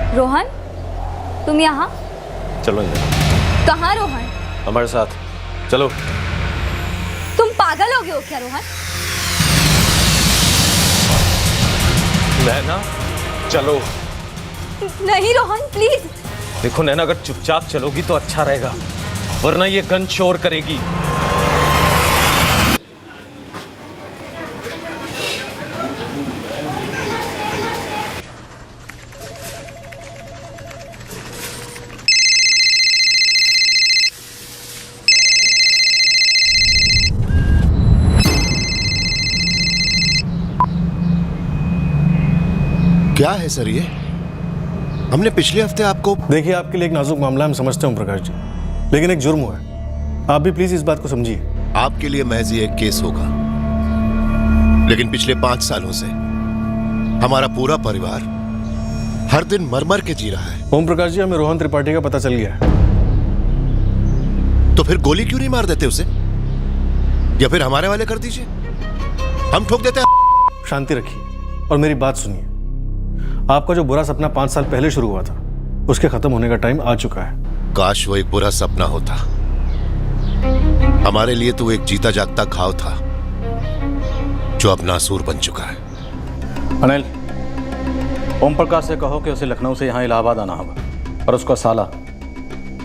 रोहन, तुम यहाँ? चलो कहाँ रोहन? हमारे साथ चलो। तुम पागल हो गए हो क्या रोहन? नैना चलो। नहीं रोहन प्लीज। देखो नैना, अगर चुपचाप चलोगी तो अच्छा रहेगा, वरना ये गन शोर करेगी। क्या है सर ये? हमने पिछले हफ्ते आपको। देखिए, आपके लिए एक नाजुक मामला हम समझते हैं प्रकाश जी, लेकिन एक जुर्म हुआ है। आप भी प्लीज इस बात को समझिए। आपके लिए महज ये एक केस होगा, लेकिन पिछले 5 सालों से हमारा पूरा परिवार हर दिन मर मर के जी रहा है। ओम प्रकाश जी, हमें रोहन त्रिपाठी का पता चल गया है। तो फिर गोली क्यों नहीं मार देते उसे, या फिर हमारे वाले कर दीजिए, हम ठोक देते हैं। शांति रखिए और मेरी बात सुनिए। आपका जो बुरा सपना 5 साल पहले शुरू हुआ था, उसके खत्म होने का टाइम आ चुका है। काश वो एक बुरा सपना होता। हमारे लिए तो एक जीता जागता घाव था जो अब नासूर बन चुका है। अनिल, ओम प्रकाश से कहो कि उसे लखनऊ से यहाँ इलाहाबाद आना होगा, और उसका साला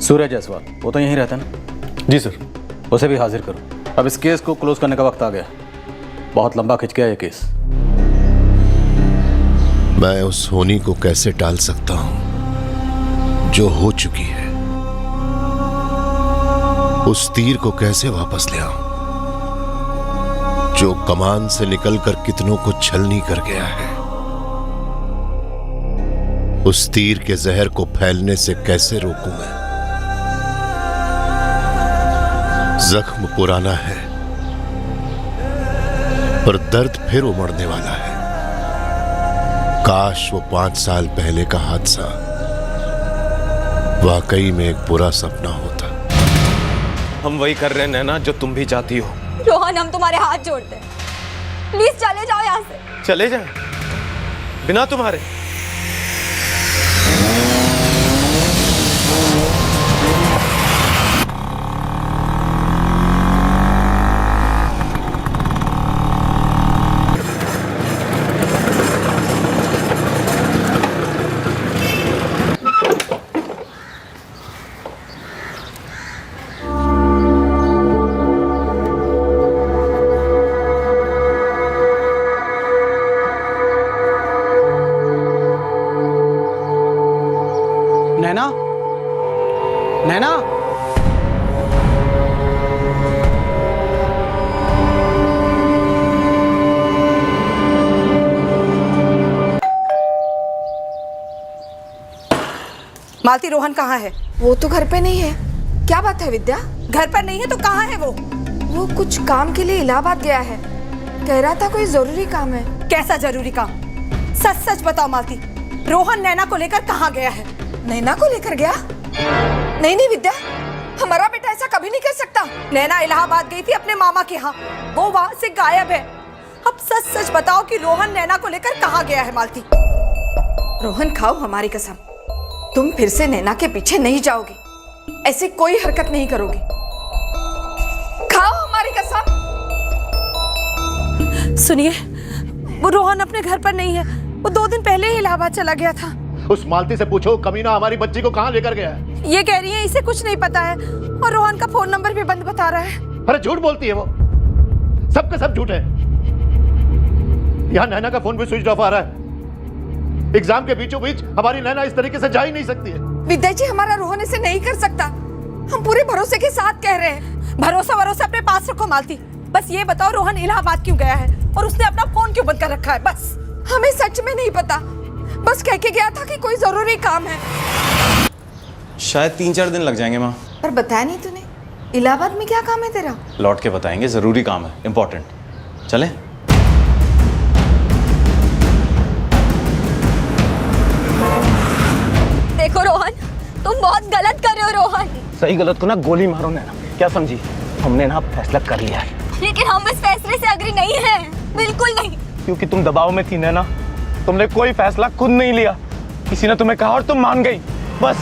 सूर्य जायसवाल, वो तो यहीं रहता है ना? जी सर। उसे भी हाजिर करो। अब इस केस को क्लोज करने का वक्त आ गया। बहुत लंबा खिंच गया ये केस। मैं उस होनी को कैसे टाल सकता हूं जो हो चुकी है? उस तीर को कैसे वापस ले आऊं जो कमान से निकलकर कितनों को छलनी कर गया है? उस तीर के जहर को फैलने से कैसे रोकूं मैं? जख्म पुराना है, पर दर्द फिर उमड़ने वाला है। काश वो 5 साल पहले का हादसा वाकई में एक बुरा सपना होता। हम वही कर रहे हैं नैना जो तुम भी चाहती हो। रोहन, हम तुम्हारे हाथ जोड़ते हैं, प्लीज चले जाओ यहाँ से। चले जाए बिना तुम्हारे? नैना, नैना, मालती, रोहन कहाँ है? वो तो घर पे नहीं है। क्या बात है विद्या? घर पर नहीं है तो कहाँ है वो? वो कुछ काम के लिए इलाहाबाद गया है। कह रहा था कोई जरूरी काम है। कैसा जरूरी काम? सच सच बताओ मालती, रोहन नैना को लेकर कहाँ गया है? नैना को लेकर गया? नहीं नहीं विद्या, हमारा बेटा ऐसा कभी नहीं कर सकता। नैना इलाहाबाद गई थी अपने मामा के यहाँ, वो वहाँ से गायब है। अब सच सच बताओ कि रोहन नैना को लेकर कहाँ गया है मालती? रोहन, खाओ हमारी कसम, तुम फिर से नैना के पीछे नहीं जाओगी, ऐसी कोई हरकत नहीं करोगी। खाओ हमारी कसम। सुनिए, वो रोहन अपने घर पर नहीं है। वो 2 दिन पहले ही इलाहाबाद चला गया था। उस मालती से पूछो कमीना हमारी बच्ची को कहां लेकर गया है। ये कह रही है इसे कुछ नहीं पता है, और रोहन का फोन नंबर भी बंद बता रहा है। अरे झूठ बोलती है वो, सब के सब झूठ है। यहाँ नैना का फोन भी स्विच ऑफ आ रहा है। एग्जाम के बीचों बीच हमारी नैना इस तरीके से जा ही नहीं सकती है। विद्या जी, हमारा रोहन ऐसे नहीं कर सकता। हम पूरे भरोसे के साथ कह रहे हैं। भरोसा अपने पास रखो मालती। बस ये बताओ, रोहन इलाहाबाद क्यों गया है और उसने अपना फोन क्यों बंद कर रखा है? बस हमें सच में नहीं पता, बस कह के गया था कि कोई जरूरी काम है। शायद 3-4 दिन लग जाएंगे माँ। पर बताया नहीं तूने, इलाहाबाद में क्या काम है तेरा? लौट के बताएंगे, जरूरी काम है, इंपॉर्टेंट। चले? देखो रोहन, तुम बहुत गलत कर रहे हो। रोहन, सही गलत को ना गोली मारो नैना, क्या समझी? हमने ना फैसला कर लिया है। लेकिन हम इस फैसले से अग्री नहीं हैं, बिल्कुल नहीं। क्योंकि तुम दबाव में थी नैना, तुमने कोई फैसला खुद नहीं लिया। किसी ने तुम्हें कहा और तुम मान गई, बस।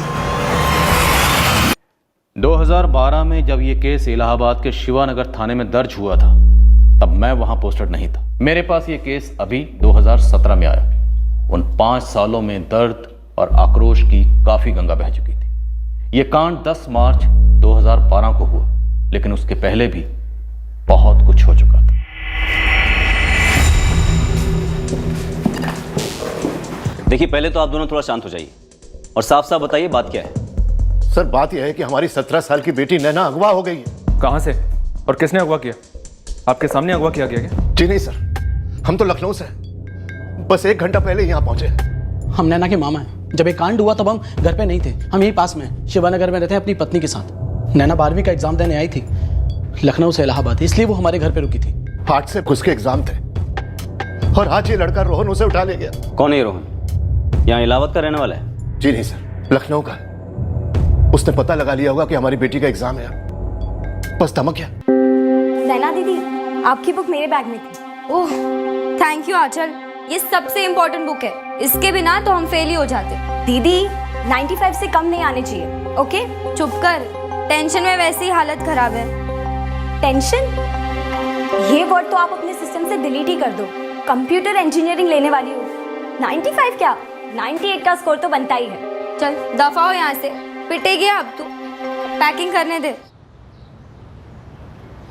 2012 में जब ये केस इलाहाबाद के शिवानगर थाने में दर्ज हुआ था, तब मैं वहां पोस्टेड नहीं था। मेरे पास ये केस अभी 2017 में आया। उन 5 सालों में दर्द और आक्रोश की काफी गंगा बह चुकी थी। ये कांड 10 मार्च 2012 को हुआ, लेकिन उसके पहले भी बहुत कुछ हो चुका था। देखिए, पहले तो आप दोनों थोड़ा शांत हो जाइए और साफ साफ बताइए बात क्या है। सर, बात यह है कि हमारी 17 साल की बेटी नैना अगवा हो गई है। कहां से और किसने अगवा किया? आपके सामने अगवा किया गया क्या? जी नहीं सर, हम तो लखनऊ से हैं। बस 1 घंटा पहले यहाँ पहुंचे। हम नैना के मामा हैं। जब ये कांड हुआ तब हम घर पे नहीं थे। हम यहीं पास में शिवानगर में रहते हैं अपनी पत्नी के साथ। नैना 12वीं का एग्जाम देने आई थी लखनऊ से इलाहाबाद, इसलिए वो हमारे घर पे रुकी थी। 8 से घुस के एग्जाम थे और आज ये लड़का रोहन उसे उठा ले गया। कौन है ये रोहन? यहाँ इलाहाबाद का रहने वाला है? जी नहीं सर, लखनऊ का। उसने पता लगा लिया होगा कि हमारी बेटी का एग्जाम है, बस धमक गया। नैना दीदी, आपकी बुक मेरे बैग में थी। ओह, थैंक यू आंचल। ये सबसे इम्पोर्टेंट बुक है, इसके बिना तो हम फेल ही हो जाते। दीदी, 95 से कम नहीं आने चाहिए। ओके, चुप कर। टेंशन में वैसी हालत खराब है। टेंशन? ये वर्ड तो आप अपने सिस्टम से डिलीट ही कर दो। कंप्यूटर इंजीनियरिंग लेने वाली हो। 95 क्या, 98 का स्कोर तो बनता ही है। चल दफा हो यहाँ से, पिटेगी अब तू। पैकिंग करने दे।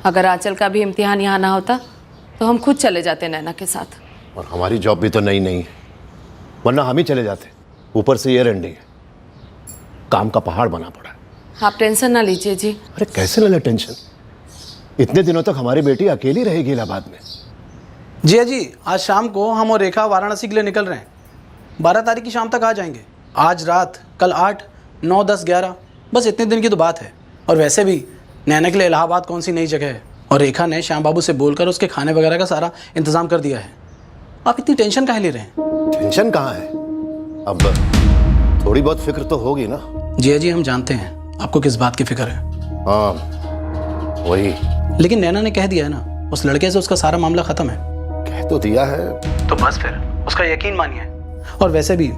अगर आंचल का भी इम्तिहान यहाँ ना होता तो हम खुद चले जाते नैना के साथ। और हमारी जॉब भी तो नई नहीं है, वरना हम ही चले जाते। ऊपर से ईयर एंडिंग है, काम का पहाड़ बना पड़ा। आप टेंशन ना लीजिए जी। अरे कैसे ना ले टेंशन, इतने दिनों तक हमारी बेटी अकेली रहेगी इलाहाबाद में। जी, आज शाम को हम और रेखा वाराणसी के लिए निकल रहे हैं। 12 तारीख की शाम तक आ जाएंगे। आज रात, कल 8, 9, 10, 11, बस इतने दिन की तो बात है। और वैसे भी नैना के लिए इलाहाबाद कौन सी नई जगह है, और रेखा ने श्याम बाबू से बोलकर उसके खाने वगैरह का सारा इंतजाम कर दिया है। आप इतनी टेंशन काहे ले रहे हैं? टेंशन कहाँ है, अब थोड़ी बहुत फिक्र तो होगी ना। जी, हम जानते हैं आपको किस बात की फिक्र है। हाँ वही। लेकिन नैना ने कह दिया है ना, उस लड़के से उसका सारा मामला खत्म है। कह तो दिया है तो बस फिर उसका यकीन मानिए। और वैसे भी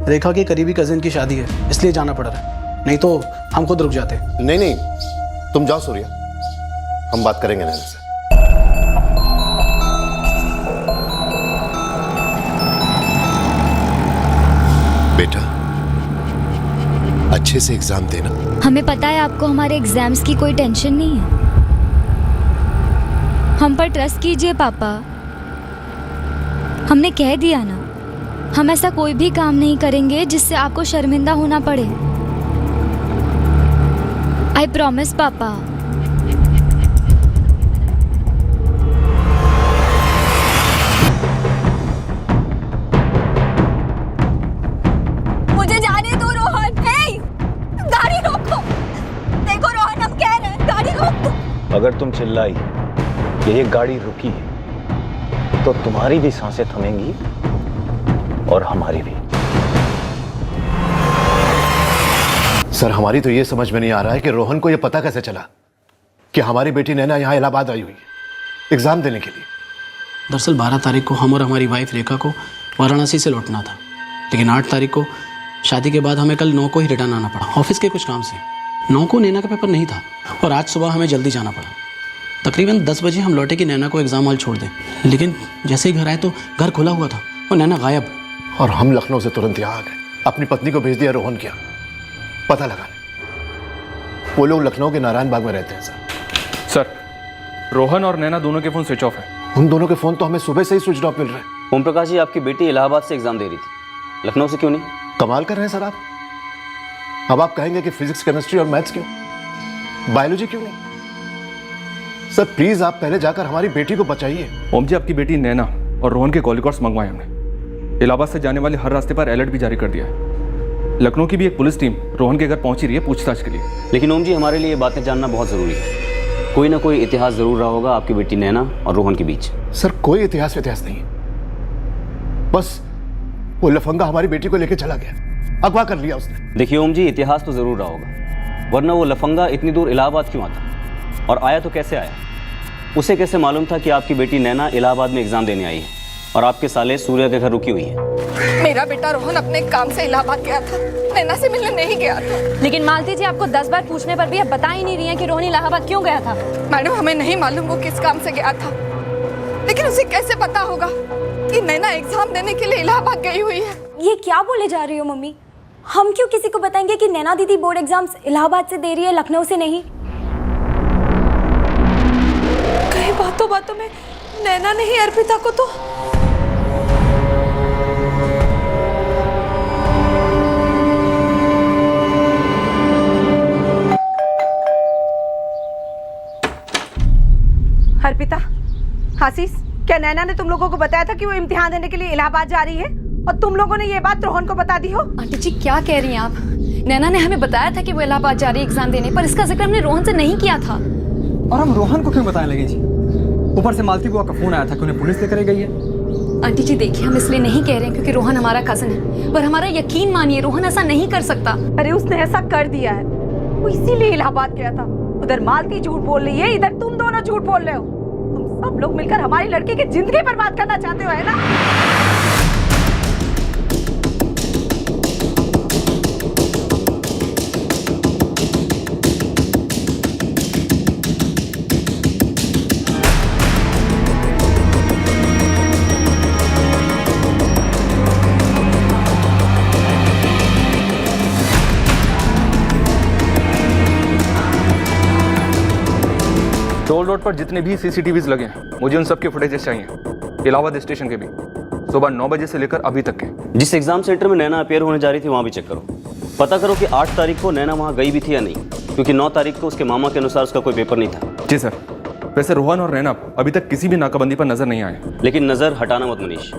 रेखा के करीबी कजिन की शादी है, इसलिए जाना पड़ रहा है, नहीं तो हम खुद रुक जाते। नहीं, तुम जाओ सूर्या, हम बात करेंगे नैना से। बेटा, अच्छे से एग्जाम देना। हमें पता है आपको हमारे एग्जाम्स की कोई टेंशन नहीं है। हम पर ट्रस्ट कीजिए पापा। हमने कह दिया ना, हम ऐसा कोई भी काम नहीं करेंगे जिससे आपको शर्मिंदा होना पड़े। आई प्रॉमिस पापा। मुझे जाने दो रोहन। हे, गाड़ी रोको। देखो रोहन, हम कह रहे हैं, गाड़ी रोक दो। अगर तुम चिल्लाई कि ये गाड़ी रुकी है तो तुम्हारी भी सांसें थमेंगी और हमारी भी। सर, हमारी तो ये समझ में नहीं आ रहा है कि रोहन को ये पता कैसे चला कि हमारी बेटी नैना यहाँ इलाहाबाद आई हुई है एग्जाम देने के लिए। दरअसल 12 तारीख को हम और हमारी वाइफ रेखा को वाराणसी से लौटना था, लेकिन 8 तारीख को शादी के बाद हमें कल 9 को ही रिटर्न आना पड़ा ऑफिस के कुछ काम से। 9 को नैना का पेपर नहीं था और आज सुबह हमें जल्दी जाना पड़ा। तकरीबन 10 बजे हम लौटे कि नैना को एग्जाम हॉल छोड़ दें, लेकिन जैसे ही घर आए तो घर खुला हुआ था और नैना गायब। और हम लखनऊ से तुरंत यहाँ आ गए, अपनी पत्नी को भेज दिया रोहन क्या पता लगाने। वो लोग लखनऊ के नारायण बाग में रहते हैं। सर, रोहन और नैना दोनों के फोन स्विच ऑफ है। उन दोनों के फोन तो हमें सुबह से ही स्विच ऑफ मिल रहे हैं। ओम प्रकाश जी, आपकी बेटी इलाहाबाद से एग्जाम दे रही थी, लखनऊ से क्यों नहीं? कमाल कर रहे हैं सर आप। अब आप कहेंगे कि फिजिक्स, केमिस्ट्री और मैथ्स क्यों, बायोलॉजी क्यों नहीं? सर प्लीज आप पहले जाकर हमारी बेटी को बचाइए। ओम जी, आपकी बेटी नैना और रोहन के कॉलिकॉर्ड्स मंगवाए हमने। इलाहाबाद से जाने वाले हर रास्ते पर अलर्ट भी जारी कर दिया है। लखनऊ की भी एक पुलिस टीम रोहन के घर पहुंची रही है पूछताछ के लिए। लेकिन ओम जी, हमारे लिए ये बातें जानना बहुत जरूरी है। कोई ना कोई इतिहास जरूर रहा होगा आपकी बेटी नैना और रोहन के बीच। सर कोई इतिहास नहीं है, बस वो लफंगा हमारी बेटी को लेकर चला गया, अगवा कर लिया उसने। देखिए ओम जी, इतिहास तो जरूर रहा होगा, वरना वो लफंगा इतनी दूर इलाहाबाद क्यों आता, और आया तो कैसे आया? उसे कैसे मालूम था कि आपकी बेटी नैना इलाहाबाद में एग्जाम देने आई है और आपके साले सूर्या के घर रुकी हुई है। मेरा बेटा रोहन अपने काम से इलाहाबाद गया था, नैना से मिलने नहीं गया था। लेकिन मालती जी, आपको 10 बार पूछने पर भी आप बता ही नहीं रही हैं कि रोहन इलाहाबाद क्यों गया था। मैडम, हमें नहीं मालूम वो किस काम से गया था, लेकिन उसे कैसे पता होगा कि नैना एग्जाम देने के लिए इलाहाबाद गई हुई है। ये क्या बोले जा रही हो मम्मी? हम क्यों किसी को बताएंगे कि नैना दीदी बोर्ड एग्जाम्स इलाहाबाद से दे रही है, लखनऊ से नहीं? कहीं बातों बातों में नैना नहीं अर्पिता को तो अर्पिता, आशीष, क्या नैना ने तुम लोगों को बताया था कि वो इम्तिहान देने के लिए इलाहाबाद जा रही है और तुम लोगों ने ये बात रोहन को बता दी हो? आंटी जी, क्या कह रही हैं आप? नैना ने हमें बताया था कि वो इलाहाबाद जा रही है एग्जाम देने, पर इसका जिक्र हमने रोहन से नहीं किया था। और हम रोहन को क्यों बताने लगे जी? ऊपर से मालती बुआ का फोन आया था कि उन्हें पुलिस लेकर गई है। आंटी जी देखिए, हम इसलिए नहीं कह रहे हैं क्योंकि रोहन हमारा कजन है, पर हमारा यकीन मानिए रोहन ऐसा नहीं कर सकता। अरे उसने ऐसा कर दिया है, वो इसीलिए इलाहाबाद गया था। उधर मालती झूठ बोल रही है, इधर तुम दोनों झूठ बोल रहे हो। तुम सब लोग मिलकर हमारी लड़की की जिंदगी बर्बाद करना चाहते हो, है ना? टोल रोड पर जितने भी सीसीटीवीज लगे हैं, मुझे उन सब के फुटेजेस चाहिए, इलाहाबाद स्टेशन के भी, सुबह 9 बजे से लेकर अभी तक के। जिस एग्जाम सेंटर में नैना अपेयर होने जा रही थी वहाँ भी चेक करो। पता करो कि 8 तारीख को नैना वहाँ गई भी थी या नहीं, क्योंकि 9 तारीख को उसके मामा के अनुसार उसका कोई पेपर नहीं था। जी सर। वैसे रोहन और नैना अभी तक किसी भी नाकाबंदी पर नजर नहीं आए। लेकिन नजर हटाना मत मनीष,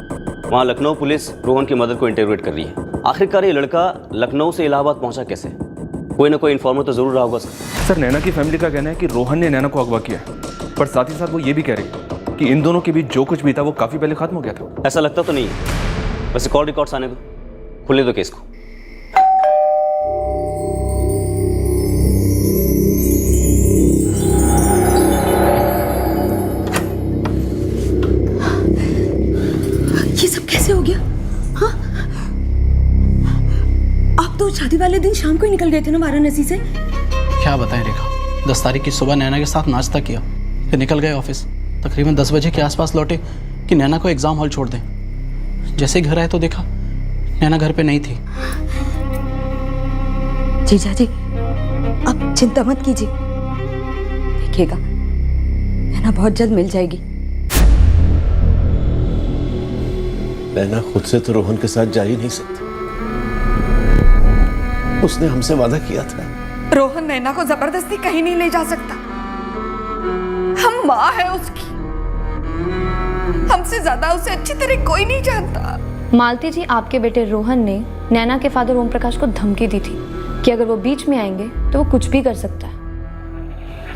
वहाँ लखनऊ पुलिस रोहन की मदर को इंटरोगेट कर रही है। आखिरकार ये लड़का लखनऊ से इलाहाबाद पहुंचा कैसे? कोई ना कोई इन्फॉर्मर तो जरूर रहा होगा सर, नैना की फैमिली का कहना है कि रोहन ने नैना को अगवा किया, पर साथ ही साथ वो ये भी कह रही कि इन दोनों के बीच जो कुछ भी था वो काफी पहले खत्म हो गया था। ऐसा लगता तो नहीं है। वैसे कॉल रिकॉर्ड्स आने दो, खुलने दो केस को। ये सब कैसे हो गया? हाँ, आप तो शादी वाले दिन शाम को ही निकल गए थे ना वाराणसी से? क्या बताएं रेखा, 10 तारीख की सुबह नैना के साथ नाश्ता किया, फिर निकल गए ऑफिस। तकरीबन 10 बजे के आसपास लौटे कि नैना को एग्जाम हॉल छोड़ दें। जैसे ही घर आए तो देखा नैना घर पे नहीं थी। जीजा जी, आप चिंता मत कीजिए, देखिएगा नैना बहुत जल्द मिल जाएगी। नैना खुद से तो रोहन के साथ जा ही नहीं सकती, उसने हमसे वादा किया था। रोहन नैना को जबरदस्ती कहीं नहीं ले जा सकता। हम माँ है उसकी, हमसे ज्यादा उसे अच्छी तरह कोई नहीं जानता। मालती जी, आपके बेटे रोहन ने नैना के फादर ओम प्रकाश को धमकी दी थी कि अगर वो बीच में आएंगे तो वो कुछ भी कर सकता है।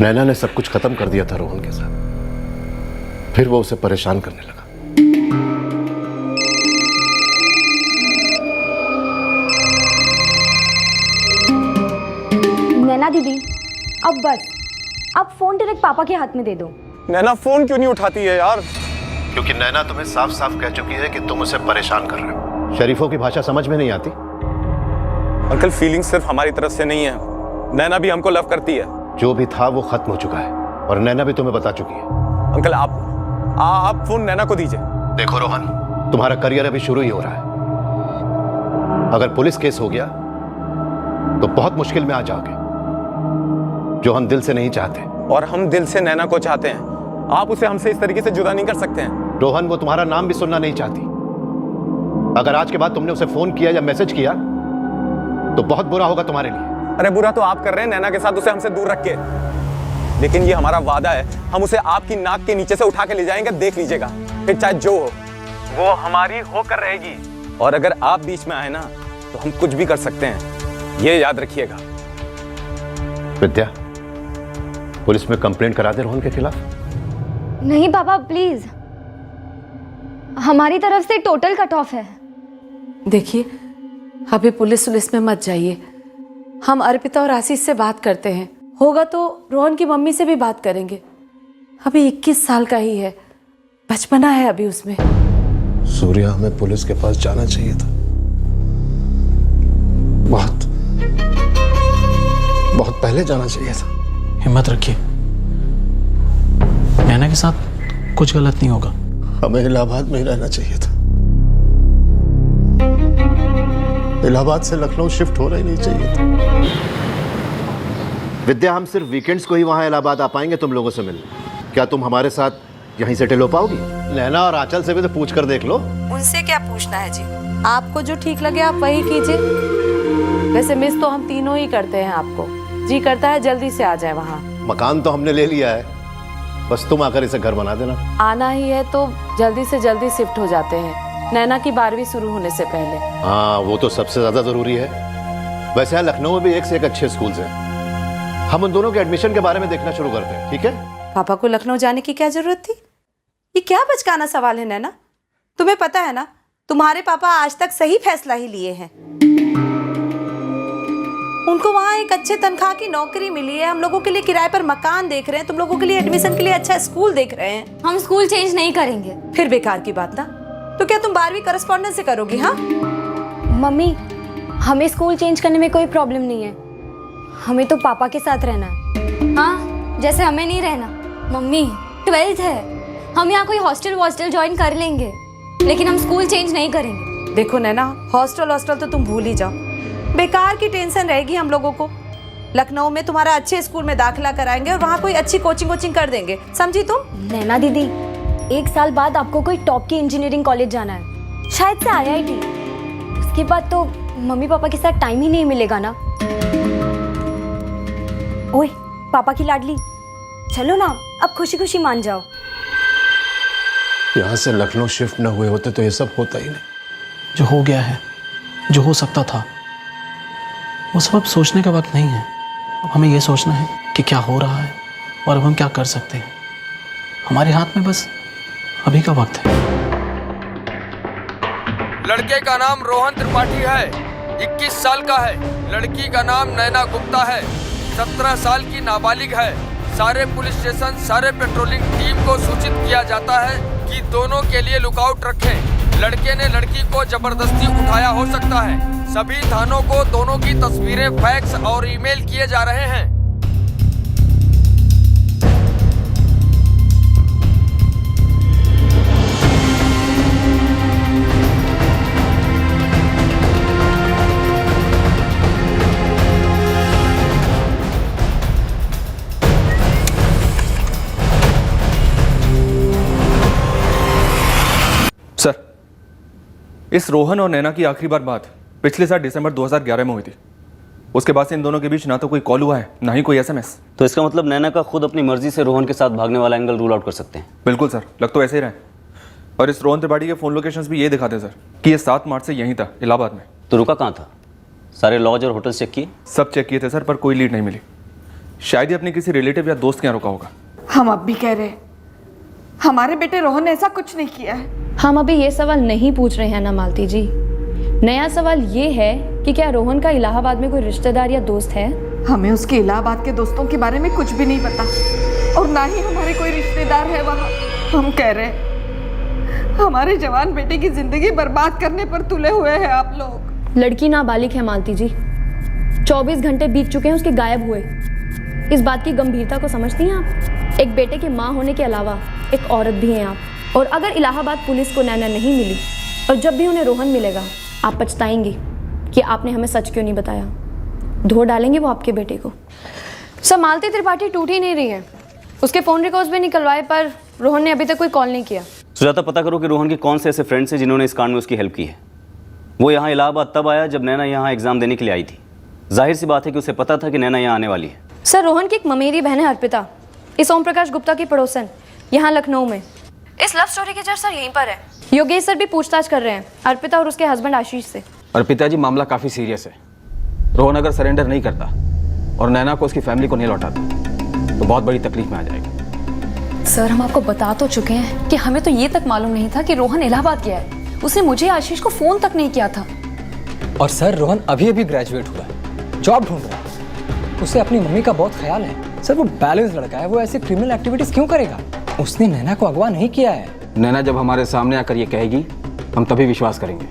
नैना ने सब कुछ खत्म कर दिया था रोहन के साथ, फिर वो उसे परेशान करने लगा। नैना दीदी, अब बस, अब फोन डायरेक्ट पापा के हाथ में दे दो। नैना फोन क्यों नहीं उठाती है यार? क्योंकि नैना तुम्हें साफ साफ कह चुकी है कि तुम उसे परेशान कर रहे हो। शरीफों की भाषा समझ में नहीं आती। अंकल, फीलिंग सिर्फ हमारी तरफ से नहीं है, नैना भी हमको लव करती है। जो भी था वो खत्म हो चुका है और नैना भी तुम्हें बता चुकी है। अंकल आप फोन नैना को दीजिए। देखो रोहन, तुम्हारा करियर अभी शुरू ही हो रहा है। अगर पुलिस केस हो गया तो बहुत मुश्किल में आ जाओगे, जो हम दिल से नहीं चाहते। और हम दिल से नैना को चाहते हैं, आप उसे हमसे इस तरीके से जुदा नहीं कर सकते हैं। रोहन, वो तुम्हारा नाम भी सुनना नहीं चाहती। अगर आज के बाद तुमने उसे फोन किया या मैसेज किया तो बहुत बुरा होगा तुम्हारे लिए। अरे बुरा तो आप कर रहे हैं नैना के साथ उसे हमसे दूर रख के, लेकिन ये हमारा वादा है, हम उसे आपकी नाक के नीचे से उठा के ले जाएंगे। देख लीजिएगा, फिर चाहे जो हो वो हमारी होकर रहेगी। और अगर आप बीच में आए ना तो हम कुछ भी कर सकते हैं, ये याद रखिएगा। विद्या, पुलिस में कंप्लेंट करा दे रोहन के खिलाफ। नहीं पापा, प्लीज, हमारी तरफ से टोटल कट ऑफ है। देखिए, अभी पुलिस में मत जाइए, हम अर्पिता और आशीष से बात करते हैं, होगा तो रोहन की मम्मी से भी बात करेंगे। अभी 21 साल का ही है, बचपना है अभी उसमें। सूर्या, हमें पुलिस के पास जाना चाहिए था। बहुत बहुत पहले जाना चाहिए था। हिम्मत रखिए, नैना के साथ कुछ गलत नहीं होगा। हमें इलाहाबाद में ही रहना चाहिए था। इलाहाबाद से लखनऊ शिफ्ट होना ही नहीं चाहिए था। विद्या, हम सिर्फ वीकेंड्स को ही वहां इलाहाबाद आ पाएंगे तुम लोगों से मिलने। क्या तुम हमारे साथ यहीं सेटल हो पाओगी? नैना और आंचल से भी तो पूछ कर देख लो। उनसे क्या पूछना है जी, आपको जो ठीक लगे आप वही कीजिए। वैसे मिस तो हम तीनों ही करते हैं आपको। जी करता है जल्दी से आ जाए वहाँ। मकान तो हमने ले लिया है, बस तुम आकर इसे घर बना देना। आना ही है तो जल्दी से जल्दी शिफ्ट हो जाते हैं, नैना की 12वीं शुरू होने से पहले। हाँ, वो तो सबसे ज्यादा जरूरी है। वैसे यहाँ लखनऊ में भी एक से एक अच्छे स्कूल्स हैं। हम उन दोनों के एडमिशन के बारे में देखना शुरू करते हैं, ठीक है? पापा को लखनऊ जाने की क्या जरूरत थी? ये क्या बचकाना सवाल है नैना? तुम्हें पता है ना, तुम्हारे पापा आज तक सही फैसला ही लिए हैं। उनको वहाँ एक अच्छे तनख्वाह की नौकरी मिली है, हम लोगों के लिए किराए पर मकान देख रहे हैं, तुम लोगों के लिए एडमिशन के लिए अच्छा स्कूल देख रहे हैं। हम स्कूल चेंज नहीं करेंगे। फिर बेकार की बात ना। तो क्या तुम 12वीं करस्पॉन्डेंस से करोगी? हाँ मम्मी, हमें स्कूल चेंज करने में कोई प्रॉब्लम नहीं है, हमें तो पापा के साथ रहना है। हाँ, जैसे हमें नहीं रहना। मम्मी 12th है, हम यहाँ कोई हॉस्टल ज्वाइन कर लेंगे, लेकिन हम स्कूल चेंज नहीं करेंगे। देखो नैना, हॉस्टल तो तुम भूल ही जाओ, बेकार की टेंशन रहेगी हम लोगों को। लखनऊ में तुम्हारा अच्छे स्कूल में दाखिला कराएंगे और वहाँ कोई अच्छी कोचिंग कर देंगे, समझी तुम? नैना दीदी, 1 साल बाद आपको कोई टॉप की इंजीनियरिंग कॉलेज जाना है, शायद से IIT। उसके बाद तो मम्मी पापा के साथ टाइम ही नहीं मिलेगा ना। ओए पापा की लाडली, चलो ना, अब खुशी खुशी मान जाओ। यहाँ से लखनऊ शिफ्ट न हुए होते तो ये सब होता ही नहीं। जो हो गया है, जो हो सकता था, वो सब अब सोचने का वक्त नहीं है। अब हमें ये सोचना है कि क्या हो रहा है और अब हम क्या कर सकते हैं। हमारे हाथ में बस अभी का वक्त है। लड़के का नाम रोहन त्रिपाठी है, 21 साल का है। लड़की का नाम नैना गुप्ता है, 17 साल की नाबालिग है। सारे पुलिस स्टेशन, सारे पेट्रोलिंग टीम को सूचित किया जाता है कि दोनों के लिए लुकआउट रखें। लड़के ने लड़की को जबरदस्ती उठाया हो सकता है। सभी थानों को दोनों की तस्वीरें फैक्स और ईमेल किए जा रहे हैं। सर, इस रोहन और नैना की आखिरी बार बात पिछले साल दिसंबर 2011 में हुई थी। उसके बाद से इन दोनों के बीच ना तो कोई कॉल हुआ है, ना ही कोई SMS। तो इसका मतलब नैना का खुद अपनी मर्जी से रोहन के साथ भागने वाला एंगल रूल आउट कर सकते हैं। बिल्कुल सर, लग तो ऐसे ही रहे। और इस रोहन त्रिपाठी के फ़ोन लोकेशंस भी ये दिखाते हैं सर कि ये 7 मार्च से यहीं था, इलाहाबाद में। तो रुका कहाँ था? सारे लॉज और होटल्स चेक किए? सब चेक किए थे सर, पर कोई लीड नहीं मिली। शायद ही अपने किसी रिलेटिव या दोस्त के यहाँ रुका होगा। हम अब भी कह रहे हैं हमारे बेटे रोहन ने ऐसा कुछ नहीं किया है। हम अभी ये सवाल नहीं पूछ रहे हैं ना मालती जी। नया सवाल ये है कि क्या रोहन का इलाहाबाद में कोई रिश्तेदार या दोस्त है? हमें उसके इलाहाबाद के दोस्तों के बारे में कुछ भी नहीं पता और ना ही हमारे कोई रिश्तेदार है वहाँ। हम कह रहे हैं हमारे जवान बेटे की जिंदगी बर्बाद करने पर तुले हुए हैं आप लोग। लड़की नाबालिग है मालती जी, 24 घंटे बीत चुके हैं उसके गायब हुए। इस बात की गंभीरता को समझती हैं आप? एक बेटे के माँ होने के अलावा एक औरत भी हैं आप। और अगर इलाहाबाद पुलिस को नैना नहीं मिली और जब भी उन्हें रोहन मिलेगा, आप पछताएंगे कि आपने हमें सच क्यों नहीं बताया। धो डालेंगे वो आपके बेटे को। सर, मालती त्रिपाठी टूट ही नहीं रही है। उसके फ़ोन रिकॉर्ड्स भी निकलवाए पर रोहन ने अभी तक कोई कॉल नहीं किया। सुजाता, पता करो कि रोहन के कौन से ऐसे फ्रेंड्स हैं जिन्होंने इस कांड में उसकी हेल्प की है। वो यहाँ इलाहाबाद तब आया जब नैना यहाँ एग्जाम देने के लिए आई थी। जाहिर सी बात है कि उसे पता था कि नैना यहाँ आने वाली है। सर, रोहन की एक ममेरी बहन है अर्पिता, इस ओम प्रकाश गुप्ता की पड़ोसन, यहाँ लखनऊ में। इस लव स्टोरी की जड़ सर यहीं पर है। योगेश सर भी पूछताछ कर रहे हैं अर्पिता और उसके हस्बैंड आशीष से। अर्पिता जी, मामला काफ़ी सीरियस है। रोहन अगर सरेंडर नहीं करता और नैना को उसकी फैमिली को नहीं लौटाता तो बहुत बड़ी तकलीफ में आ जाएगी। सर, हम आपको बता तो चुके हैं कि हमें तो ये तक मालूम नहीं था कि रोहन इलाहाबाद गया है। उसने मुझे आशीष को फोन तक नहीं किया था। और सर, रोहन अभी अभी ग्रेजुएट हुआ है, जॉब ढूंढ रहा है। उसे अपनी मम्मी का बहुत ख्याल है। सर, वो बैलेंस लड़का है, वो ऐसी क्रिमिनल एक्टिविटीज क्यों करेगा? उसने नैना को अगवा नहीं किया है। नैना जब हमारे सामने आकर ये कहेगी हम तभी विश्वास करेंगे।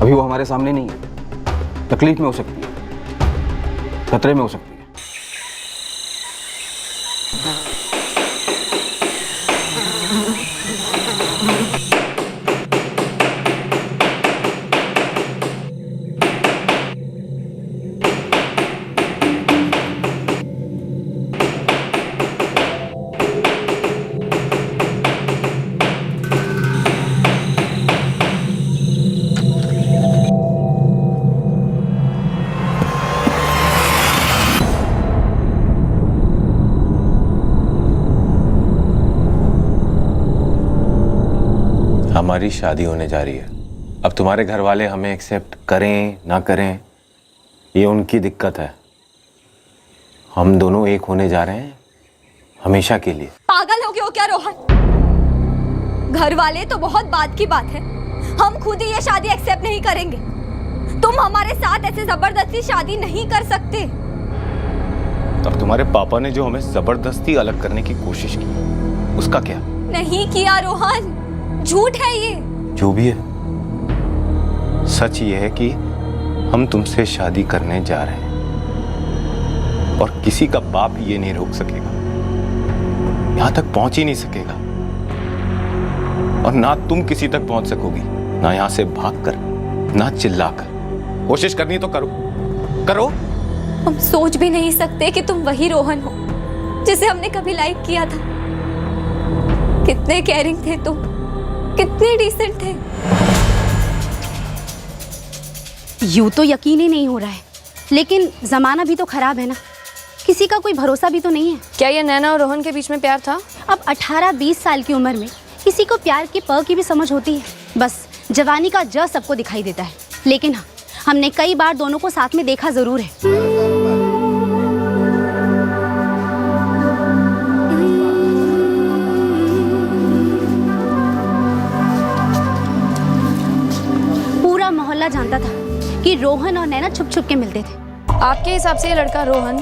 अभी वो हमारे सामने नहीं है, तकलीफ में हो सकती है, खतरे में हो सकती है। हमारी शादी होने जा रही है। अब तुम्हारे घर वाले हमें एक्सेप्ट करें ना करें ये उनकी दिक्कत है। हम दोनों एक होने जा रहे हैं हमेशा के लिए। पागल हो गए हो क्या रोहन? घर वाले तो बहुत बात की बात है, हम खुद ही ये शादी एक्सेप्ट नहीं करेंगे। तुम हमारे साथ ऐसे जबरदस्ती शादी नहीं कर सकते। अब तुम्हारे पापा ने जो हमें जबरदस्ती अलग करने की कोशिश की उसका क्या? नहीं किया रोहन, झूठ है ये। जो भी है, सच ये है कि हम तुमसे शादी करने जा रहे हैं और किसी का बाप ये नहीं रोक सकेगा, यहां तक पहुंच ही नहीं सकेगा। और ना तुम किसी तक पहुंच सकोगी, ना यहां से भागकर, ना चिल्लाकर। कोशिश करनी तो करो करो। हम सोच भी नहीं सकते कि तुम वही रोहन हो जिसे हमने कभी लाइक किया था। कितने केयरिंग थे तुम, कितने डिसेंट थे। यूं तो यकीन ही नहीं हो रहा है, लेकिन जमाना भी तो खराब है ना, किसी का कोई भरोसा भी तो नहीं है। क्या ये नैना और रोहन के बीच में प्यार था? अब 18-20 साल की उम्र में किसी को प्यार की प की भी समझ होती है? बस जवानी का ज सबको दिखाई देता है। लेकिन हाँ, हमने कई बार दोनों को साथ में देखा जरूर है। पूरा मोहल्ला जानता था कि रोहन और नैना छुप छुप के मिलते थे। आपके हिसाब से ये लड़का रोहन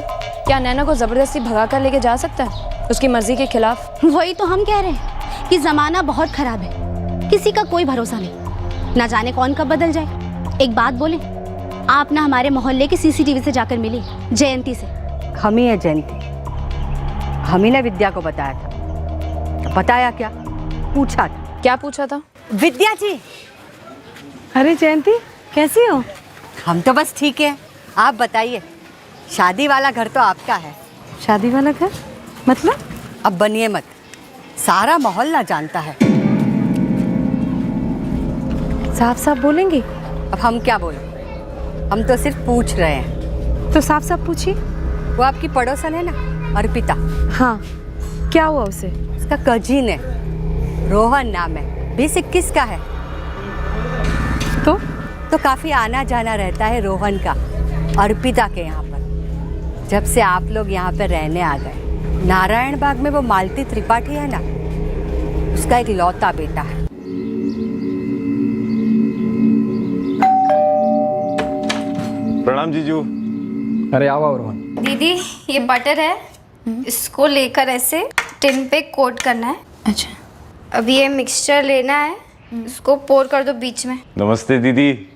क्या नैना को जबरदस्ती भगा कर लेके जा सकता है उसकी मर्जी के खिलाफ? वही तो हम कह रहे हैं कि जमाना बहुत खराब है, किसी का कोई भरोसा नहीं, ना जाने कौन कब बदल जाए। एक बात बोले, आप ना हमारे मोहल्ले की सीसीटीवी से जाकर मिली जयंती से। हम ही है जयंती, हम ही ने विद्या को बताया था। बताया क्या? पूछा था। क्या पूछा था? विद्या जी। अरे जयंती, कैसी हो? हम तो बस ठीक है, आप बताइए। शादी वाला घर तो आपका है। शादी वाला घर मतलब? अब बनिए मत, सारा मोहल्ला जानता है। साफ साफ बोलेंगे? अब हम क्या बोलें, हम तो सिर्फ पूछ रहे हैं। तो साफ साफ पूछिए। वो आपकी पड़ोसन है ना, अर्पिता? हाँ, क्या हुआ उसे? उसका कजिन है, रोहन नाम है, 20-21 का है। तो काफी आना जाना रहता है रोहन का अर्पिता के यहाँ पर। जब से आप लोग यहाँ पर रहने आ गए, नारायण बाग में वो मालती त्रिपाठी है ना, उसका एक लौता बेटा है। प्रणाम जीजू। अरे आओ रोहन। दीदी, ये बटर है, इसको लेकर ऐसे टिन पे कोट करना है। अच्छा। अब ये मिक्सचर लेना है, इसको पोर कर दो बीच में। नमस्ते दीदी।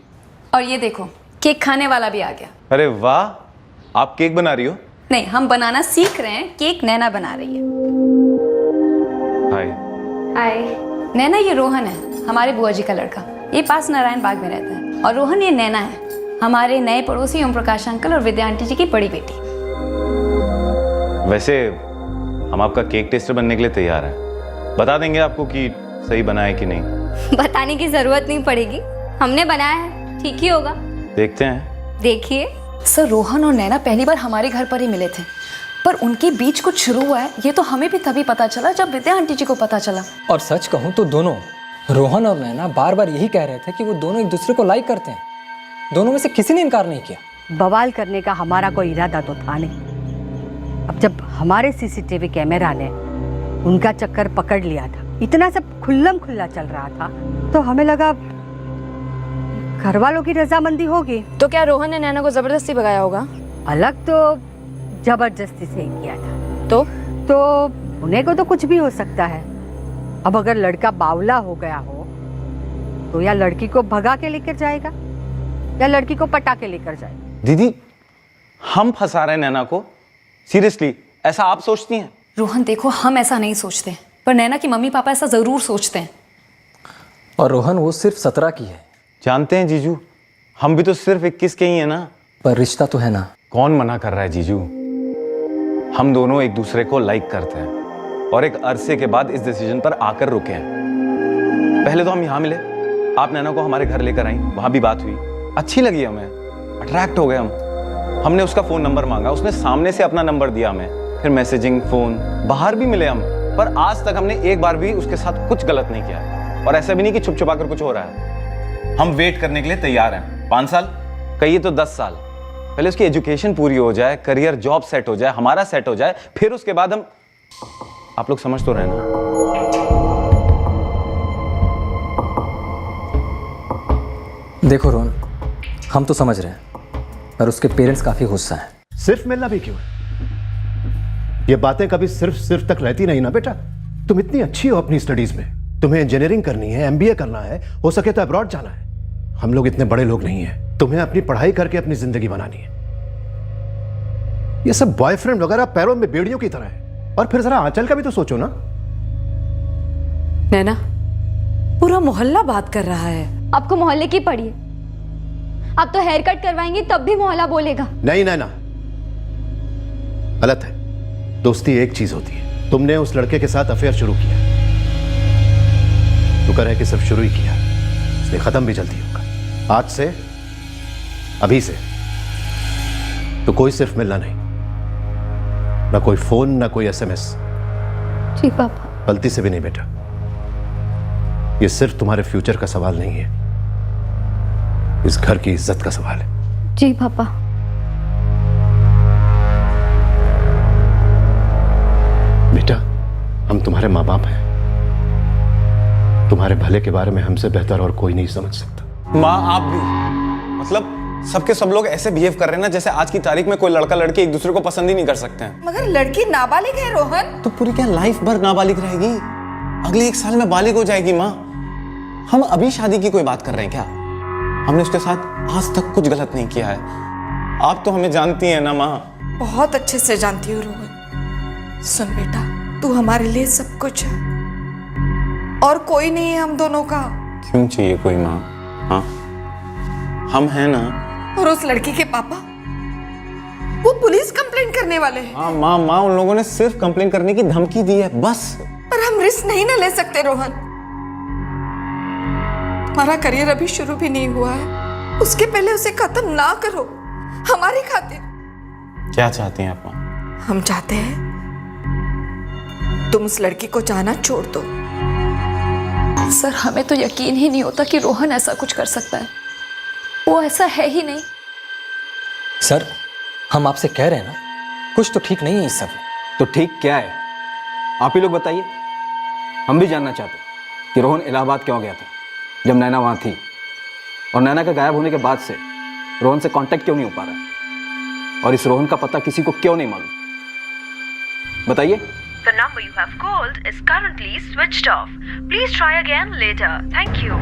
और ये देखो, केक खाने वाला भी आ गया। अरे वाह, आप केक बना रही हो? नहीं, हम बनाना सीख रहे हैं, केक नैना बना रही है। हाय। हाय। नैना, ये रोहन है, हमारे बुआ जी का लड़का। ये पास नारायण बाग में रहता है। और रोहन, ये नैना है, हमारे नए पड़ोसी ओम प्रकाश अंकल और विद्या आंटी जी की बड़ी बेटी। वैसे हम आपका केक टेस्टर बनने के लिए तैयार हैं। बता देंगे आपको कि सही बना है कि नहीं। बताने की जरूरत नहीं पड़ेगी, हमने बनाया है, ठीक ही होगा। देखते हैं। देखिए। सर, रोहन और नैना पहली बार हमारे घर पर ही मिले थे, पर उनके बीच कुछ शुरू हुआ है, ये तो हमें भी तभी पता चला जब विद्या आंटी जी को पता चला। और सच कहूँ तो दोनों, रोहन और नैना, बार बार यही कह रहे थे कि वो दोनों एक दूसरे को लाइक करते हैं। दोनों में से किसी ने इनकार नहीं किया। बवाल करने का हमारा कोई इरादा तो था नहीं। अब जब हमारे सीसीटीवी कैमरा ने उनका चक्कर पकड़ लिया था, इतना सब खुल्लम खुल्ला चल रहा था, तो हमें लगा घर वालों की रजामंदी होगी। तो क्या रोहन ने नैना को जबरदस्ती भगाया होगा? अलग तो जबरदस्ती से ही किया था। तो होने को तो कुछ भी हो सकता है। अब अगर लड़का बावला हो गया हो तो या लड़की को भगा के लेकर जाएगा या लड़की को पटा के लेकर जाएगा। दीदी हम फंसा रहे हैं नैना को, सीरियसली ऐसा आप सोचती हैं? रोहन देखो, हम ऐसा नहीं सोचते, पर नैना की मम्मी पापा ऐसा जरूर सोचते हैं। और रोहन वो सिर्फ 17 की है। जानते हैं जीजू, हम भी तो सिर्फ 21 के ही है ना। पर रिश्ता तो है ना। कौन मना कर रहा है जीजू? हम दोनों एक दूसरे को लाइक करते हैं और एक अरसे के बाद इस डिसीजन पर आकर रुके हैं। पहले तो हम यहाँ मिले, आप नैना को हमारे घर लेकर आई, वहां भी बात हुई, अच्छी लगी हमें, अट्रैक्ट हो गए हम। हमने उसका फोन नंबर मांगा, उसने सामने से अपना नंबर दिया हमें, फिर मैसेजिंग, फोन, बाहर भी मिले हम, पर आज तक हमने एक बार भी उसके साथ कुछ गलत नहीं किया है। और ऐसा भी नहीं कि छुप छुपा कर कुछ हो रहा है। हम वेट करने के लिए तैयार हैं, 5 साल कहिए तो 10 साल। पहले उसकी एजुकेशन पूरी हो जाए, करियर जॉब सेट हो जाए, हमारा सेट हो जाए, फिर उसके बाद हम, आप लोग समझ तो रहे ना। देखो रोहन, हम तो समझ रहे हैं, पर उसके पेरेंट्स काफी गुस्सा हैं। सिर्फ मिलना भी क्यों है? ये बातें कभी सिर्फ तक रहती नहीं ना बेटा। तुम इतनी अच्छी हो अपनी स्टडीज में, तुम्हें इंजीनियरिंग करनी है, MBA करना है, हो सके तो अब्रॉड जाना है। हम लोग इतने बड़े लोग नहीं हैं, तुम्हें अपनी पढ़ाई करके अपनी जिंदगी बनानी है। ये सब बॉयफ्रेंड वगैरह पैरों में बेड़ियों की तरह है। और फिर जरा आंचल का भी तो सोचो ना। नैना, पूरा मोहल्ला बात कर रहा है। आपको मोहल्ले की पड़ी है? आप तो हेयर कट करवाएंगे तब भी मोहल्ला बोलेगा। नहीं नैना, गलत है। दोस्ती एक चीज होती है। तुमने उस लड़के के साथ अफेयर शुरू किया, शुक्र है कि सिर्फ शुरू ही किया, इसलिए खत्म भी जल्दी होगा। आज से, अभी से तो कोई सिर्फ मिलना नहीं, ना कोई फोन, ना कोई SMS। जी पापा। गलती से भी नहीं बेटा। ये सिर्फ तुम्हारे फ्यूचर का सवाल नहीं है, इस घर की इज्जत का सवाल है। जी पापा। बेटा, हम तुम्हारे माँ बाप हैं, तुम्हारे भले के बारे में हमसे बेहतर और कोई नहीं समझ सकता। माँ आप भी, मतलब सबके सब लोग ऐसे बिहेव कर रहे हैं ना जैसे आज की तारीख में कोई लड़का लड़की एक दूसरे को पसंद ही नहीं कर सकते हैं। मगर लड़की नाबालिग है रोहन। तो पूरी क्या लाइफ भर नाबालिग रहेगी? अगले 1 साल में बालिग हो जाएगी माँ। हम अभी शादी की कोई बात कर रहे हैं क्या? हमने उसके साथ आज तक कुछ गलत नहीं किया है। आप तो हमें जानती हैं ना माँ। बहुत अच्छे से जानती हूँ रोहन। सुन बेटा, तू हमारे लिए सब कुछ है और कोई नहीं है हम दोनों का। क्यों चाहिए कोई माँ? हाँ, हम हैं ना। और उस लड़की के पापा, वो पुलिस कंप्लेंट करने वाले हैं। हाँ माँ, उन लोगों ने सिर्फ कंप्लेंट करने की धमकी दी है बस। पर हम रिस्क नहीं ना ले सकते रोहन। हमारा करियर अभी शुरू भी नहीं हुआ है, उसके पहले उसे खत्म ना करो हमारी खातिर। क्या चाहती हैं आप माँ? हम चाहते हैं तुम उस लड़की को जाना छोड़ दो। सर, हमें तो यकीन ही नहीं होता कि रोहन ऐसा कुछ कर सकता है। वो ऐसा है ही नहीं। सर, हम आपसे कह रहे हैं ना, कुछ तो ठीक नहीं है इस सब में। तो ठीक क्या है? आप ही लोग बताइए। हम भी जानना चाहते हैं कि रोहन इलाहाबाद क्यों गया था जब नैना वहाँ थी, और नैना के गायब होने के बाद से रोहन से कांटेक्ट क्यों नहीं हो पा रहा है, और इस रोहन का पता किसी को क्यों नहीं मालूम? बताइए। The number you have called is currently switched off. Please try again later. Thank you.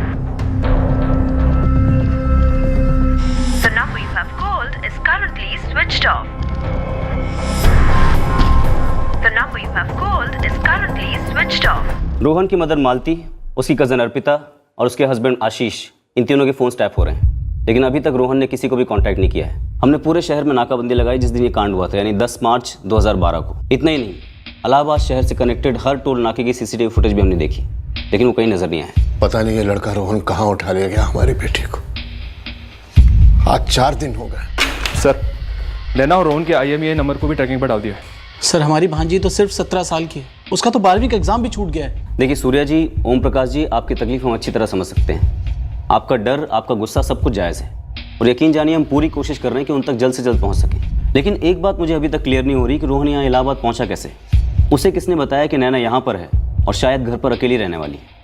The number you have called is currently switched off. The number you have called is currently switched off. Rohan की mother मालती, उसकी cousin Arpita और उसके husband आशीष, इन तीनों के phone tap हो रहे हैं, लेकिन अभी तक रोहन ने किसी को भी कांटेक्ट नहीं किया है। हमने पूरे शहर में नाकाबंदी लगाई जिस दिन ये कांड हुआ था, यानी 10 मार्च 2012 को। इतना ही नहीं, इलाहाबाद शहर से कनेक्टेड हर टोल नाके की CCTV फुटेज भी हमने देखी, लेकिन वो कहीं नजर नहीं आया। पता नहीं ये लड़का रोहन कहाँ उठा ले गया हमारी बेटी को। आज 4 दिन हो गए। सर, नैना और रोहन के IMEI नंबर को भी ट्रैकिंग पर डाल दिया है। सर, हमारी भांजी तो सिर्फ 17 साल की है, उसका तो 12वीं का एग्जाम भी छूट गया है। देखिए सूर्या जी, ओम प्रकाश जी, आपकी तकलीफ हम अच्छी तरह समझ सकते हैं। आपका डर, आपका गुस्सा सब कुछ जायज़ है, और यकीन जानिए हम पूरी कोशिश कर रहे हैं कि उन तक जल्द से जल्द पहुंच सकें। लेकिन एक बात मुझे अभी तक क्लियर नहीं हो रही कि रोहन यहाँ इलाहाबाद पहुंचा कैसे। उसे किसने बताया कि नैना यहाँ पर है और शायद घर पर अकेली रहने वाली है?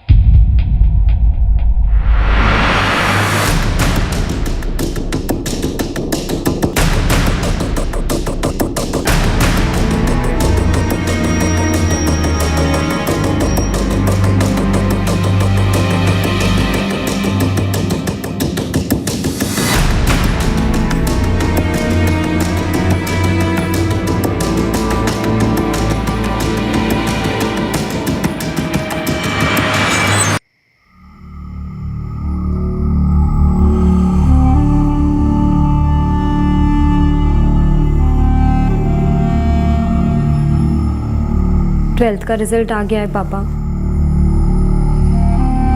12th का रिजल्ट आ गया है पापा।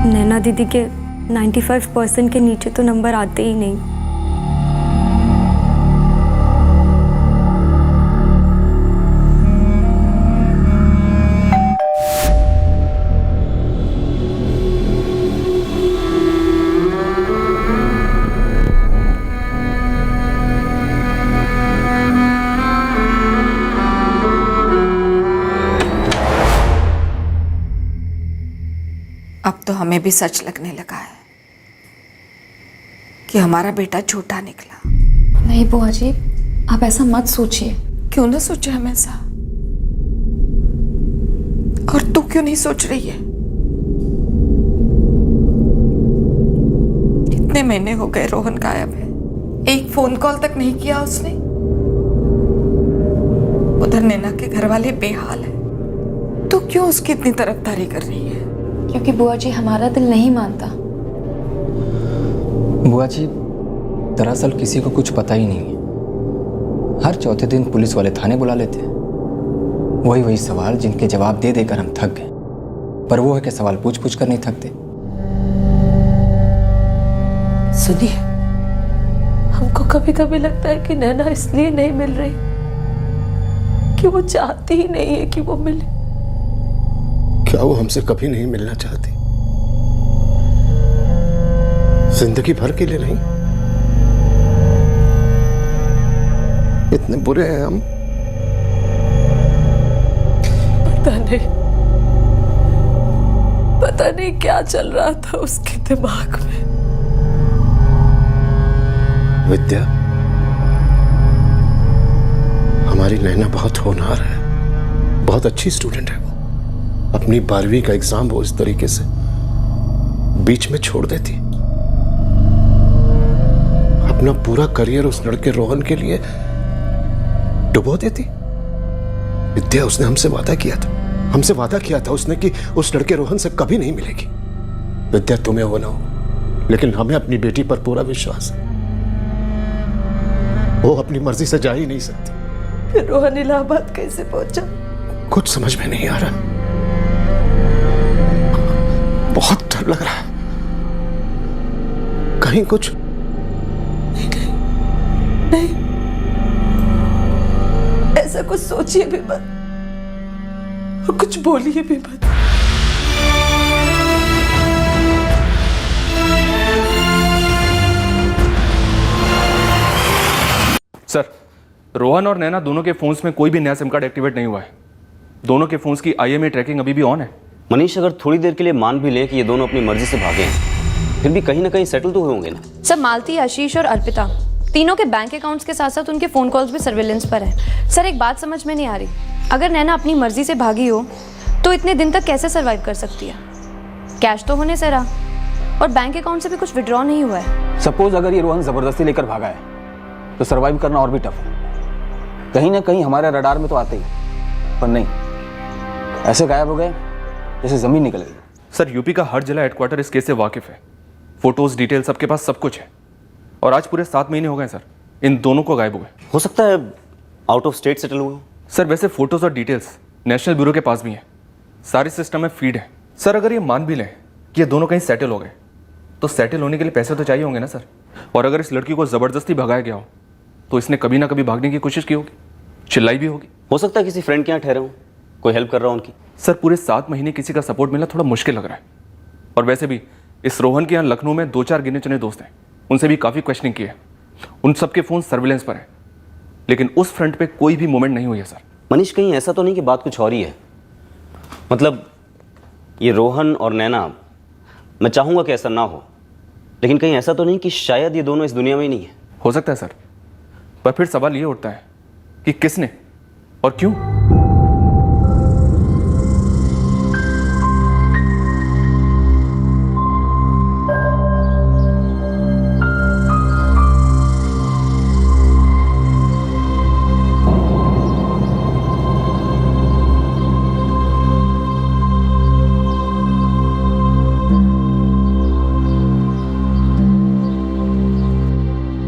नैना दीदी के 95% के नीचे तो नंबर आते ही नहीं। अब तो हमें भी सच लगने लगा है कि हमारा बेटा झूठा निकला। नहीं बुआ जी, आप ऐसा मत सोचिए। क्यों ना सोचे हमेशा? और तू क्यों नहीं सोच रही है? इतने महीने हो गए रोहन गायब है, एक फोन कॉल तक नहीं किया उसने। उधर नैना के घर वाले बेहाल है, तो क्यों उसकी इतनी तरफदारी कर रही है? क्योंकि बुआ जी हमारा दिल नहीं मानता। बुआ जी, दरअसल किसी को कुछ पता ही नहीं है। हर चौथे दिन पुलिस वाले थाने बुला लेते हैं। वही सवाल जिनके जवाब दे देकर हम थक गए, पर वो है कि सवाल पूछ पूछ कर नहीं थकते। सुनिए, हमको कभी कभी लगता है कि नैना इसलिए नहीं मिल रही कि वो चाहती ही नहीं है कि वो मिले। क्या वो हमसे कभी नहीं मिलना चाहती? जिंदगी भर के लिए नहीं? इतने बुरे हैं हम? पता नहीं क्या चल रहा था उसके दिमाग में। विद्या, हमारी नैना बहुत होनहार है, बहुत अच्छी स्टूडेंट है। वो अपनी 12वीं का एग्जाम वो इस तरीके से बीच में छोड़ देती, अपना पूरा करियर उस लड़के रोहन के लिए डुबो देती। विद्या, उसने हमसे वादा किया था उसने कि उस लड़के रोहन से कभी नहीं मिलेगी। विद्या, तुम्हें वो ना हो, लेकिन हमें अपनी बेटी पर पूरा विश्वास है। वो अपनी मर्जी से जा ही नहीं सकती। फिर रोहन इलाहाबाद कैसे पहुंचा? कुछ समझ में नहीं आ रहा, बहुत डर लग रहा है। कहीं कुछ नहीं, ऐसा कुछ सोचिए भी मत और कुछ बोलिए भी मत। सर, रोहन और नैना दोनों के फोन्स में कोई भी नया सिम कार्ड एक्टिवेट नहीं हुआ है। दोनों के फोन्स की IMEI ट्रैकिंग अभी भी ऑन है। मनीष, अगर थोड़ी देर के लिए मान भी लें कि ये दोनों अपनी मर्जी से भागे हैं, फिर भी कहीं ना कहीं सेटल तो हुए होंगे ना? सर, मालती, आशीष और अर्पिता तीनों के बैंक अकाउंट्स के साथ साथ उनके फोन कॉल्स भी सर्विलेंस पर है। सर, एक बात समझ में नहीं आ रही, अगर नैना अपनी मर्जी से भागी हो तो इतने दिन तक कैसे सर्वाइव कर सकती है? कैश तो होने से रहा और बैंक अकाउंट से भी कुछ विड्रॉ नहीं हुआ है। सपोज अगर ये रोहन जबरदस्ती लेकर भागा है तो सर्वाइव करना और भी टफ है। कहीं ना कहीं हमारे रडार में तो आते ही, पर नहीं, ऐसे गायब हो गए जैसे जमीन निकल गई। सर, यूपी का हर जिला हेडक्वार्टर इस केस से वाकिफ है। फोटोज, डिटेल सबके पास सब कुछ है। और आज पूरे 7 महीने हो गए सर इन दोनों को गायब हुए। हो सकता है आउट ऑफ स्टेट सेटल हुए। सर, वैसे फोटोज और डिटेल्स नेशनल ब्यूरो के पास भी हैं, सारे सिस्टम में फीड है। सर, अगर ये मान भी लें कि ये दोनों कहीं सेटल हो गए तो सेटल होने के लिए पैसे तो चाहिए होंगे ना सर। और अगर इस लड़की को ज़बरदस्ती भगाया गया हो तो इसने कभी ना कभी भागने की कोशिश की होगी, चिल्लाई भी होगी। हो सकता है किसी फ्रेंड के यहाँ ठहरे हो, कोई हेल्प कर रहा हो उनकी। सर, पूरे 7 महीने किसी का सपोर्ट मिलना थोड़ा मुश्किल लग रहा है। और वैसे भी इस रोहन के यहाँ लखनऊ में 2-4 गिने चुने दोस्त हैं, उनसे भी काफ़ी क्वेश्चनिंग की है। उन सबके फ़ोन सर्विलेंस पर हैं, लेकिन उस फ्रंट पे कोई भी मूवमेंट नहीं हुई है सर। मनीष, कहीं ऐसा तो नहीं कि बात कुछ और ही है? मतलब ये रोहन और नैना, मैं चाहूँगा कि ऐसा ना हो, लेकिन कहीं ऐसा तो नहीं कि शायद ये दोनों इस दुनिया में ही नहीं है? हो सकता है सर, पर फिर सवाल ये उठता है कि किसने और क्यों?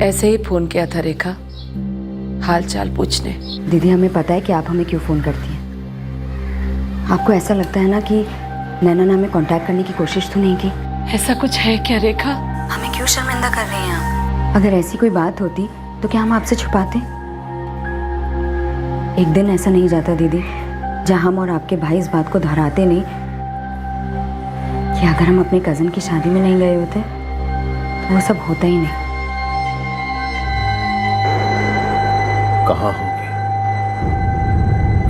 ऐसे ही फोन किया था रेखा, हाल चाल पूछने। दीदी, हमें पता है कि आप हमें क्यों फ़ोन करती हैं। आपको ऐसा लगता है ना कि नैना ने हमें कांटेक्ट करने की कोशिश तो नहीं की? ऐसा कुछ है क्या रेखा? हमें क्यों शर्मिंदा कर रही हैं आप? अगर ऐसी कोई बात होती तो क्या हम आपसे छुपाते? एक दिन ऐसा नहीं जाता दीदी जहां हम और आपके भाई इस बात को दोहराते नहीं कि अगर हम अपने कज़न की शादी में नहीं गए होते तो वो सब होता ही नहीं। कहाँ होगी,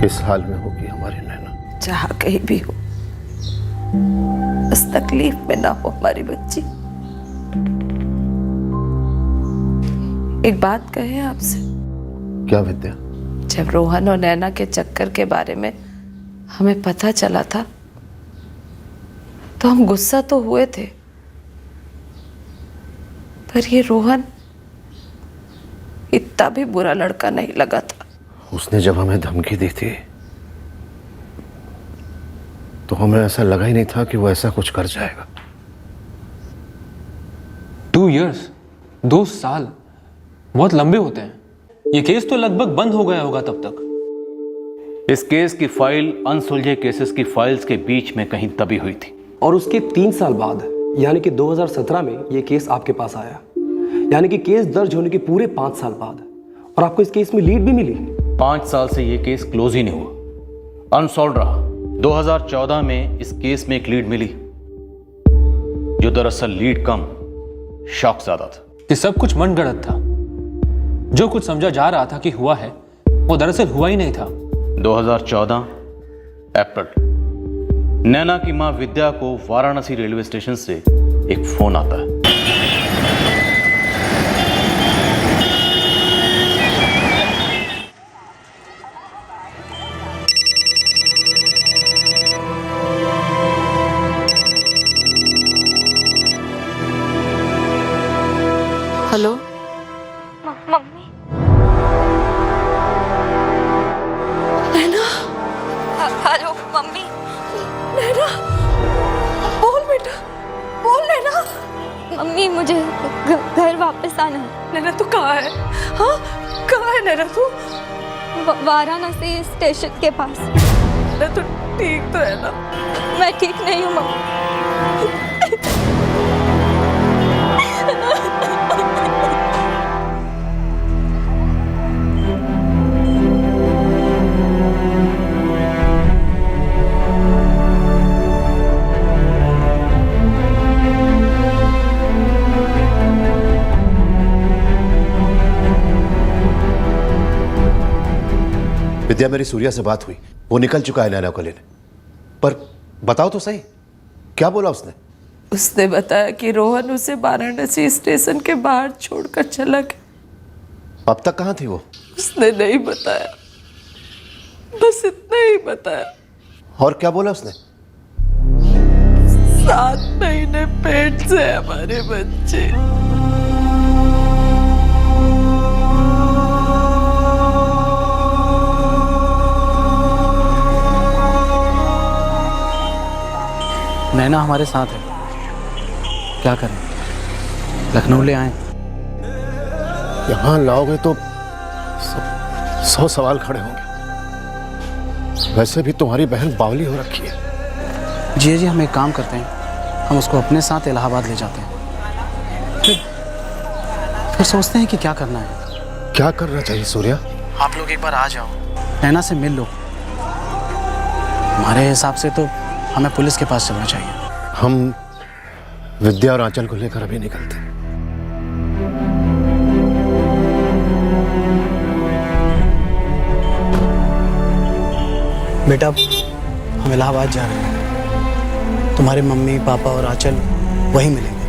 किस हाल में होगी हमारी नैना? जहाँ कहीं भी हो, बस तकलीफ में ना हो हमारी बच्ची। एक बात कहे आपसे। क्या विद्या? जब रोहन और नैना के चक्कर के बारे में हमें पता चला था तो हम गुस्सा तो हुए थे, पर ये रोहन इतना भी बुरा लड़का नहीं लगा था। उसने जब हमें धमकी दी थी तो हमें ऐसा लगा ही नहीं था कि वो ऐसा कुछ कर जाएगा। 2 years, 2 साल बहुत लंबे होते हैं। ये केस तो लगभग बंद हो गया होगा तब तक। इस केस की फाइल अनसुलझे केसेस की फाइल्स के बीच में कहीं दबी हुई थी। और उसके 3 साल बाद यानी कि 2017 में ये केस आपके पास आया, यानी कि केस दर्ज होने के पूरे 5 साल बाद, और आपको इस केस में लीड भी मिली। 5 साल से ये केस क्लोज ही नहीं हुआ, अनसॉल्व रहा। 2014 में इस केस में एक लीड मिली जो दरअसल लीड कम शॉक ज्यादा था। ये सब कुछ मनगढ़ंत था। जो कुछ समझा जा रहा था कि हुआ है वो दरअसल हुआ ही नहीं था। 2014 अप्रैल, नैना की मां विद्या को वाराणसी रेलवे स्टेशन से एक फोन आता है। Hello mummy. Naina. Hello mummy. Naina, बोल बेटा, बोल नैना। मम्मी मुझे घर वापस आना है। नैना तू कहाँ है? हाँ, कहाँ है नैना तू? वाराणसी स्टेशन के पास। नैना तू ठीक तो है ना? मैं ठीक नहीं हूँ मम्मी। विद्या, मेरी सूर्या से बात हुई, वो निकल चुका है नैना को लेने। पर बताओ तो सही, क्या बोला उसने? उसने बताया कि रोहन उसे वाराणसी स्टेशन के बाहर छोड़कर चला गया। अब तक कहाँ थी वो? उसने नहीं बताया, बस इतना ही बताया। और क्या बोला उसने? 7 महीने पेट से हमारे बच्चे। नैना हमारे साथ है, क्या करें? लखनऊ ले आए। यहां लाओगे तो 100 सवाल खड़े होंगे। वैसे भी तुम्हारी बहन बावली हो रखी है। जी हम एक काम करते हैं, हम उसको अपने साथ इलाहाबाद ले जाते हैं, फिर सोचते हैं कि क्या करना है। क्या करना चाहिए सूर्या? आप लोग एक बार आ जाओ, नैना से मिल लो। हमारे हिसाब से तो हमें पुलिस के पास चलना चाहिए। हम विद्या और आंचल को लेकर अभी निकलते हैं। बेटा, हम इलाहाबाद जा रहे हैं। तुम्हारे मम्मी पापा और आंचल वहीं मिलेंगे।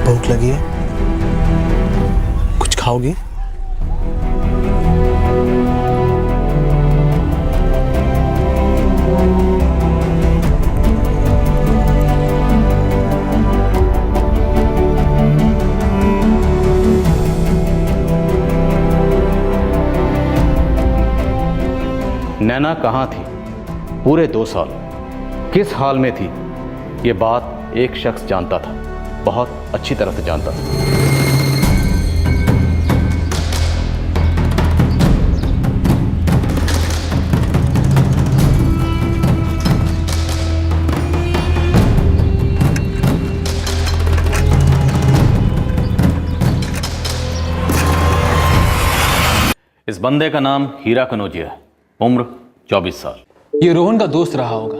भूख लगी है? कुछ खाओगी? नैना कहाँ थी पूरे 2 साल, किस हाल में थी, ये बात एक शख्स जानता था, बहुत अच्छी तरह से जानता था। इस बंदे का नाम हीरा कनौजिया है, उम्र 24 साल। ये रोहन का दोस्त रहा होगा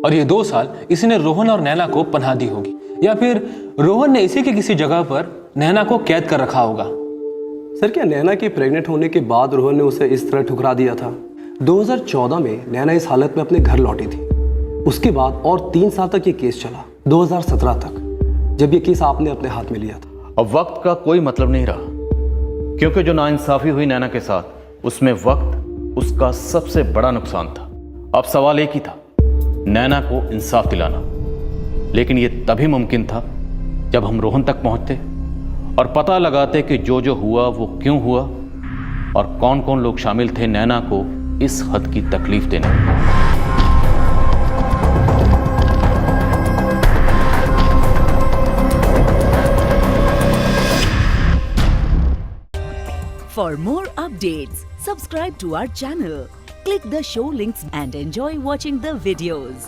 और ये 2 साल इसी ने रोहन और नैना को पनाह दी होगी, या फिर रोहन ने इसी के किसी जगह पर नैना को कैद कर रखा होगा। सर, क्या नैना के प्रेग्नेंट होने के बाद रोहन ने उसे इस तरह ठुकरा दिया था? 2014 में नैना इस हालत में अपने घर लौटी थी। उसके बाद और 3 साल तक ये केस चला, 2017 तक, जब ये केस आपने अपने हाथ में लिया था। अब वक्त का कोई मतलब नहीं रहा, क्योंकि जो नाइंसाफी हुई नैना के साथ, उसमें वक्त उसका सबसे बड़ा नुकसान था। अब सवाल एक ही था, नैना को इंसाफ दिलाना। लेकिन ये तभी मुमकिन था जब हम रोहन तक पहुंचते और पता लगाते कि जो जो हुआ वो क्यों हुआ और कौन कौन लोग शामिल थे नैना को इस हद की तकलीफ देने में। For more updates, subscribe to our channel, click the show links and enjoy watching the videos.